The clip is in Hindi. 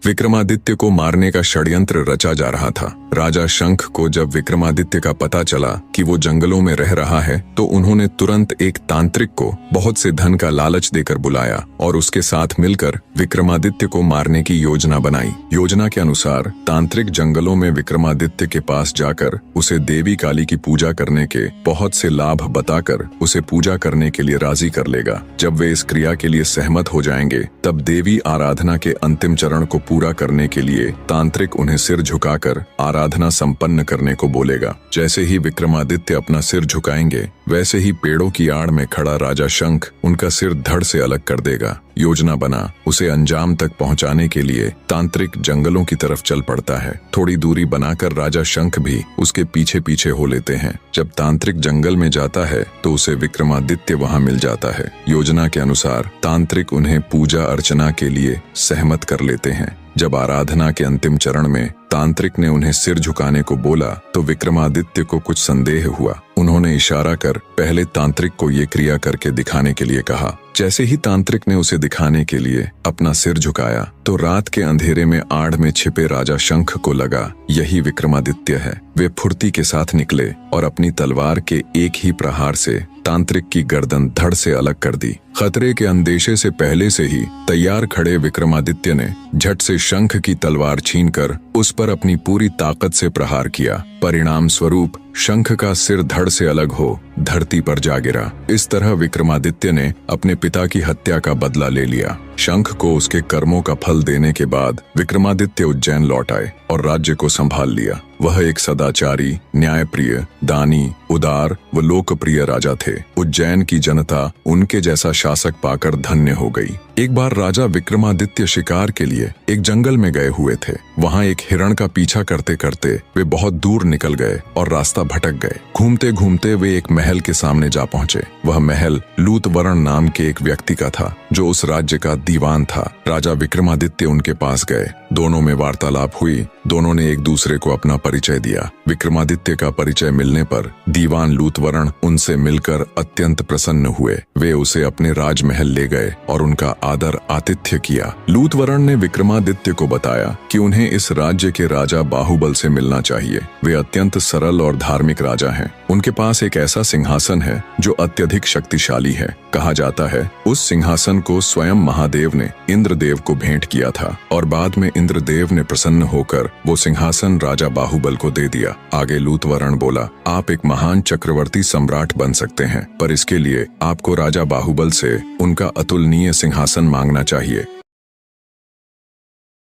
विक्रमादित्य को मारने का षड्यंत्र रचा जा रहा था। राजा शंख को जब विक्रमादित्य का पता चला कि वो जंगलों में रह रहा है तो उन्होंने तुरंत एक तांत्रिक को बहुत से धन का लालच देकर बुलाया और उसके साथ मिलकर विक्रमादित्य को मारने की योजना बनाई। योजना के अनुसार तांत्रिक जंगलों में विक्रमादित्य के पास जाकर उसे देवी काली की पूजा करने के बहुत से लाभ बताकर उसे पूजा करने के लिए राजी कर लेगा। जब वे इस क्रिया के लिए सहमत हो जाएंगे तब देवी आराधना के अंतिम चरण को पूरा करने के लिए तांत्रिक उन्हें सिर झुकाकर आराधना संपन्न करने को बोलेगा। जैसे ही विक्रमादित्य अपना सिर झुकाएंगे वैसे ही पेड़ों की आड़ में खड़ा राजा शंख उनका सिर धड़ से अलग कर देगा। योजना बना उसे अंजाम तक पहुंचाने के लिए तांत्रिक जंगलों की तरफ चल पड़ता है। थोड़ी दूरी बनाकर राजा शंख भी उसके पीछे पीछे हो लेते हैं। जब तांत्रिक जंगल में जाता है तो उसे विक्रमादित्य वहां मिल जाता है। योजना के अनुसार तांत्रिक उन्हें पूजा अर्चना के लिए सहमत कर लेते हैं। जब आराधना के अंतिम चरण में तांत्रिक ने उन्हें सिर झुकाने को बोला तो विक्रमादित्य को कुछ संदेह हुआ। उन्होंने इशारा कर पहले तांत्रिक को ये क्रिया करके दिखाने के लिए कहा। जैसे ही तांत्रिक ने उसे दिखाने के लिए अपना सिर झुकाया तो रात के अंधेरे में आड़ में छिपे राजा शंख को लगा यही विक्रमादित्य है। वे फुर्ती के साथ निकले और अपनी तलवार के एक ही प्रहार से तांत्रिक की गर्दन धड़ से अलग कर दी। खतरे के अंदेशे से पहले से ही तैयार खड़े विक्रमादित्य ने झट से शंख की तलवार छीनकर उस पर अपनी पूरी ताकत से प्रहार किया। परिणाम स्वरूप शंख का सिर धड़ से अलग हो धरती पर जा गिरा। इस तरह विक्रमादित्य ने अपने पिता की हत्या का बदला ले लिया। शंख को उसके कर्मों का फल देने के बाद विक्रमादित्य उज्जैन लौट आए और राज्य को संभाल लिया। वह एक सदाचारी, न्यायप्रिय, दानी, उदार व लोकप्रिय राजा थे। उज्जैन की जनता उनके जैसा शासक पाकर धन्य हो गई। एक बार राजा विक्रमादित्य शिकार के लिए एक जंगल में गए हुए थे। वहां एक हिरण का पीछा करते करते वे बहुत दूर निकल गए और रास्ता भटक गए। घूमते घूमते वे एक महल के सामने जा पहुंचे। वह महल लूतवरण नाम के एक व्यक्ति का था जो उस राज्य का दीवान था। राजा विक्रमादित्य उनके पास गए। दोनों में वार्तालाप हुई। दोनों ने एक दूसरे को अपना परिचय दिया। विक्रमादित्य का परिचय मिलने पर दीवान लूतवरण उनसे मिलकर अत्यंत प्रसन्न हुए। वे उसे अपने राजमहल ले गए और उनका आदर आतिथ्य किया। लूतवरण ने विक्रमादित्य को बताया कि उन्हें इस राज्य के राजा बाहुबल से मिलना चाहिए। वे अत्यंत सरल और धार्मिक राजा हैं। उनके पास एक ऐसा सिंहासन है जो अत्यधिक शक्तिशाली है। कहा जाता है उस सिंहासन को स्वयं महादेव ने इंद्रदेव को भेंट किया था और बाद में इंद्रदेव ने प्रसन्न होकर वो सिंहासन राजा बाहुबल को दे दिया। आगे लूतवरण बोला, आप एक महान चक्रवर्ती सम्राट बन सकते हैं, पर इसके लिए आपको राजा बाहुबल से उनका अतुलनीय सिंहासन मांगना चाहिए।